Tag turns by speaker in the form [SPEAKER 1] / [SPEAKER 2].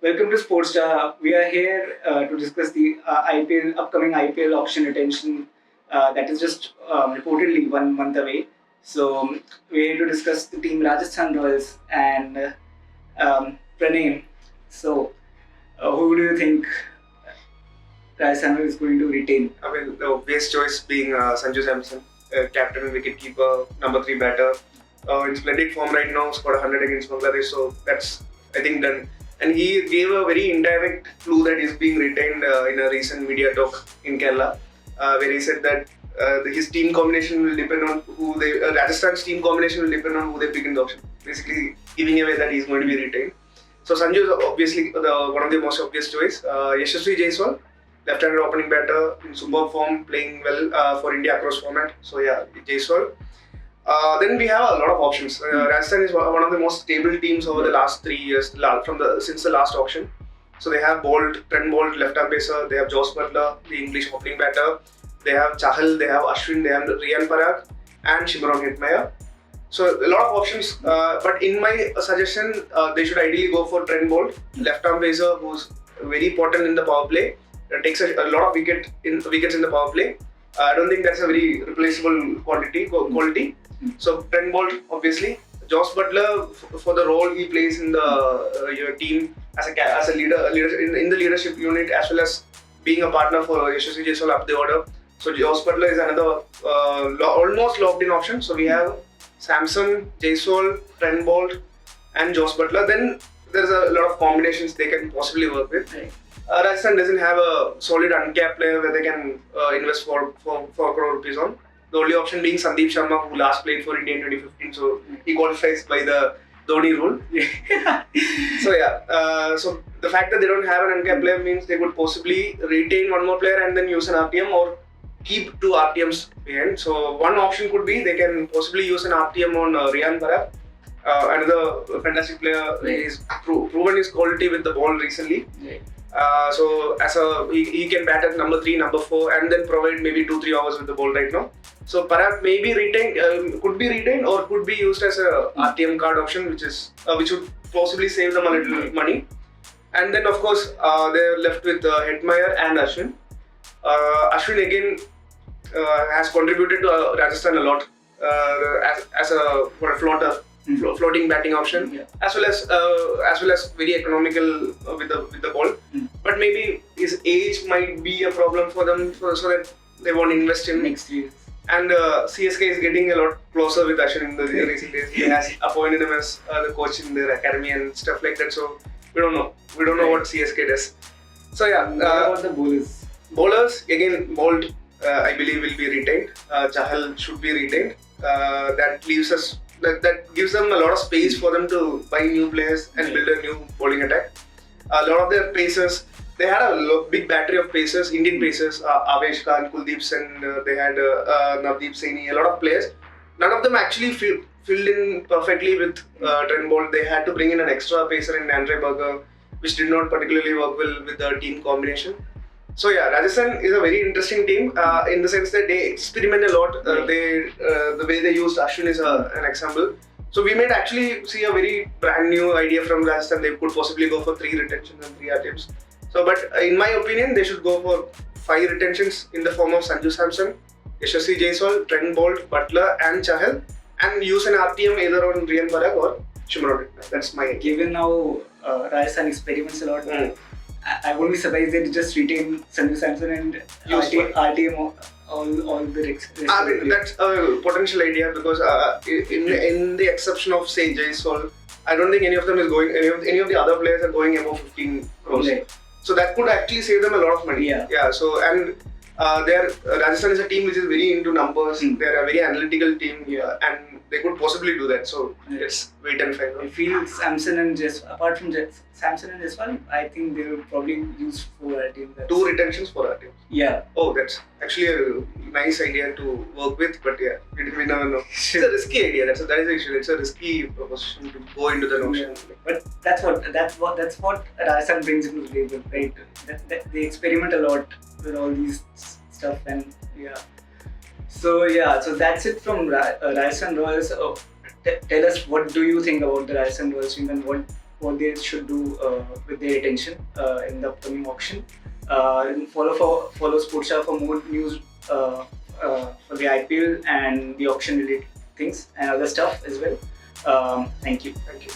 [SPEAKER 1] Welcome to Sports Star. We are here to discuss the upcoming IPL auction retention that is just reportedly 1 month away. So we're here to discuss the team Rajasthan Royals and Pranay. So who do you think Rajasthan is going to retain?
[SPEAKER 2] I mean, the obvious choice being Sanju Samson, captain and wicketkeeper, number 3 batter. In splendid form right now, scored 100 against Bangladesh, so that's, I think, done. And he gave a very indirect clue that he's being retained in a recent media talk in Kerala, where he said that his team combination will depend on who they, Rajasthan's team combination will depend on who they pick in the auction. Basically, giving away that he's going to be retained. So Sanju is obviously one of the most obvious choice. Yashasvi Jaiswal, left-handed opening batter in superb form, playing well for India across format. So yeah, Jaiswal. Then we have a lot of options. Rajasthan is one of the most stable teams over the last 3 years, since the last auction. So they have Trent Bolt, left-arm pacer. They have Josh Butler, the English opening batter. They have Sahil, they have Ashwin, they have Riyan Parag, and Shimron Hetmeyer. So a lot of options. But in my suggestion, they should ideally go for Trent Bolt, left-arm pacer, who's very important in the power play. Takes a lot of wickets in the power play. I don't think that's a very replaceable quality. So Trent Bolt, obviously. Josh Butler, for the role he plays in the team as a leader in the leadership unit, as well as being a partner for Yashasvi Jaiswal up the order. So Josh Butler is another almost locked in option. So we have Samson, Jaiswal, Trent Bolt, and Josh Butler. Then there's a lot of combinations they can possibly work with.
[SPEAKER 1] Right.
[SPEAKER 2] Rajasthan doesn't have a solid uncapped player where they can invest 4 crore rupees on. The only option being Sandeep Sharma, who last played for India in 2015, so he qualifies by the Dhoni rule. So yeah, so the fact that they don't have an uncapped player means they could possibly retain one more player and then use an RTM, or keep 2 RTMs behind. So one option could be they can possibly use an RTM on Riyan Parag, another fantastic player. He's proven his quality with the ball recently.
[SPEAKER 1] Right.
[SPEAKER 2] So he can bat at number 3, number 4, and then provide maybe 2-3 hours with the ball right now. So Parag may be retained, could be retained, or could be used as a RTM card option, which would possibly save them a little money. And then of course they're left with Hetmeyer and Ashwin. Ashwin again has contributed to Rajasthan a lot as a floater. Floating batting option, as well as very economical with the ball. But maybe his age might be a problem for them, so that they won't invest in
[SPEAKER 1] Next 3 years.
[SPEAKER 2] And CSK is getting a lot closer with Ashwin in the recent days. He has appointed him as the coach in their academy and stuff like that. So we don't know what CSK does. So yeah.
[SPEAKER 1] What about the bowlers?
[SPEAKER 2] Bowlers, again, Bolt, I believe, will be retained. Chahal should be retained. That leaves us. That gives them a lot of space for them to buy new players and build a new bowling attack. A lot of their pacers, they had a big battery of pacers, Indian pacers, Avesh Khan, Kuldeep Sen, they had Navdeep Saini, a lot of players. None of them actually filled in perfectly with Trent Bolt. They had to bring in an extra pacer in Andre Berger, which did not particularly work well with the team combination. So yeah, Rajasthan is a very interesting team in the sense that they experiment a lot. The way they used Ashwin is an example. So we might actually see a very brand new idea from Rajasthan. They could possibly go for 3 retentions and 3 RTMs. So, but in my opinion, they should go for 5 retentions in the form of Sanju Samson, Yashasvi Jaiswal, Trent Bolt, Butler, and Chahal, and use an RTM either on Riyan Parag or Shimron. That's my.
[SPEAKER 1] Given how Rajasthan experiments a lot, I won't be surprised they just retain Sanju Samson and RTM all the rest.
[SPEAKER 2] I mean, that's a potential idea because in the exception of say Jaiswal, I don't think any of them is going. Any of the other players are going above 15 crores. Right. So that could actually save them a lot of money.
[SPEAKER 1] Yeah.
[SPEAKER 2] So and Rajasthan is a team which is very into numbers. They're a very analytical team. And they could possibly do that. So let's wait and find out.
[SPEAKER 1] I feel Samson and apart from Samson and Jaiswal, I think they will probably use 4 RTMs.
[SPEAKER 2] 2 retentions for RTMs.
[SPEAKER 1] Yeah.
[SPEAKER 2] Oh, that's actually a nice idea to work with, but yeah, we never know. It's a risky idea. That is the issue. It's a risky proposition to go into the notion.
[SPEAKER 1] But that's what Rajasthan brings into the table, right? They experiment a lot with all these stuff, and yeah. So that's it from Rajasthan Royals. Tell us, what do you think about the Rajasthan Royals team, and what what they should do with their attention in the upcoming auction. And follow Sportsa for more news for the IPL and the auction related things and other stuff as well. Thank you.
[SPEAKER 2] Thank you.